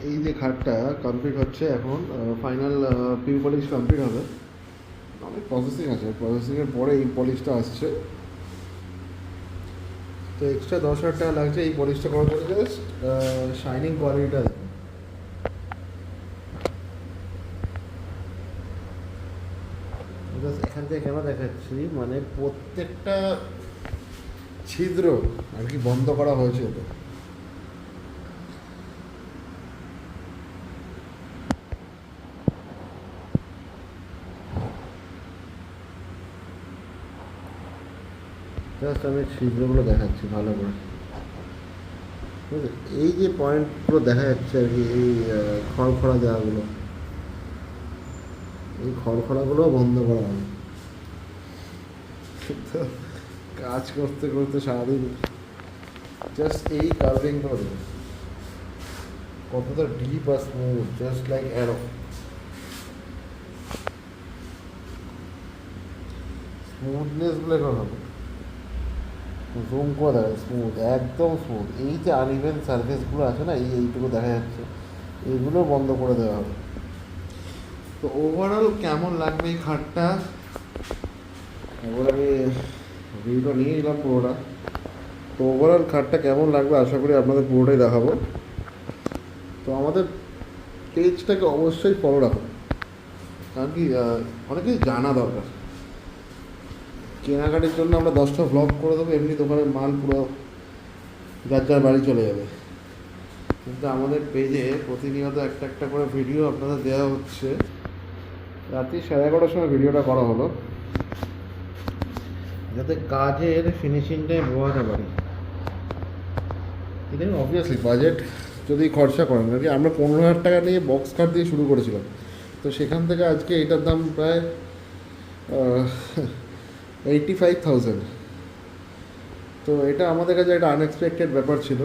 এই যে খাটটা কমপ্লিট হচ্ছে এখন, ফাইনাল পিউ পলিশ কমপ্লিট হবে। অনেক প্রসেসিং আছে, প্রসেসিংয়ের পরে এই পলিশটা আসছে। তো এক্সট্রা 10,000 টাকা লাগছে এই পলিশটা করার জন্য। জাস্ট শাইনিং কোয়ালিটিটা দেখুন। জাস্ট এখান থেকে কেন দেখাচ্ছি, মানে প্রত্যেকটা ছিদ্র আর কি বন্ধ করা হয়েছে ওটা। জাস্ট আমি ছিদ্রগুলো দেখাচ্ছি ভালো করে। এই যে পয়েন্টগুলো দেখা যাচ্ছে আর কি, এই খড়খড়া দেওয়াগুলো, এই খড়খড়াগুলো বন্ধ করা হবে। তো কাজ করতে করতে সারাদিন জাস্ট এই কার্ভিংগুলো দেখুন কতটা ডিপ আর smooth, just like arrow. Smoothness বলে কথা, জুম করে দেখা স্মুথ, একদম স্মুথ। এই যে আনইভেন সার্ফেসগুলো আছে না, এইটুকু দেখা যাচ্ছে, এইগুলো বন্ধ করে দেওয়া হবে। তো ওভারঅল কেমন লাগবে এই খাটটা, এবার আমি ভিডিওটা নিয়ে নিলাম পুরোটা। তো ওভারঅল খাটটা কেমন লাগবে আশা করি আপনাদের পুরোটাই দেখাবো। তো আমাদের পেজটাকে অবশ্যই ফলো রাখুন, কারণ কি অনেক কিছু জানা দরকার। কেনাকাটির জন্য আমরা 10টা ভ্লগ করে দেবো, এমনি দোকানের মাল পুরো যার যার বাড়ি চলে যাবে। কিন্তু আমাদের পেজে প্রতিনিয়ত একটা একটা করে ভিডিও আপনাদের দেওয়া হচ্ছে। রাত্রি 11:30টার সময় ভিডিওটা করা হলো, যাতে কাজের ফিনিশিংটাই বোঝাতে পারি। এটা অবভিয়াসলি বাজেট যদি খরচা করেন আর কি, আমরা 15,000 টাকা নিয়ে বক্স কাট দিয়ে শুরু করেছিলাম। তো সেখান থেকে আজকে এটার দাম প্রায় 85,000। তো এটা আমাদের কাছে একটা আনএক্সপেক্টেড ব্যাপার ছিল।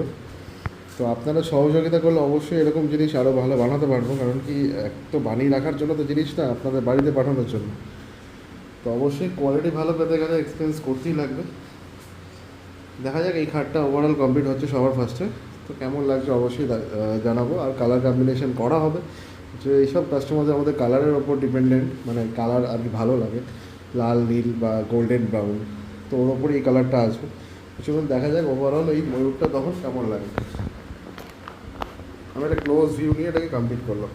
তো আপনারা সহযোগিতা করলে অবশ্যই এরকম জিনিস আরও ভালো বানাতে পারবো, কারণ কি এক তো বানিয়ে রাখার জন্য তো জিনিস না, আপনাদের বাড়িতে পাঠানোর জন্য। তো অবশ্যই কোয়ালিটি ভালো পেতে গেলে এক্সপেন্স করতেই লাগবে। দেখা যাক, এই খাটটা ওভারঅল কমপ্লিট হচ্ছে সবার ফার্স্টে। তো কেমন লাগছে অবশ্যই জানাবো। আর কালার কম্বিনেশন করা হবে, যে এইসব কাস্টমারদের আমাদের কালারের ওপর ডিপেন্ডেন্ট, মানে কালার আর কি ভালো লাগে, লাল নীল বা গোল্ডেন ব্রাউন, তো ওর ওপরই এই কালারটা আসবে। চলুন দেখা যাক ওভারঅল এই ময়ূরটা তখন কেমন লাগে। আমি একটা ক্লোজ ভিউ নিয়ে এটাকে কমপ্লিট করলাম।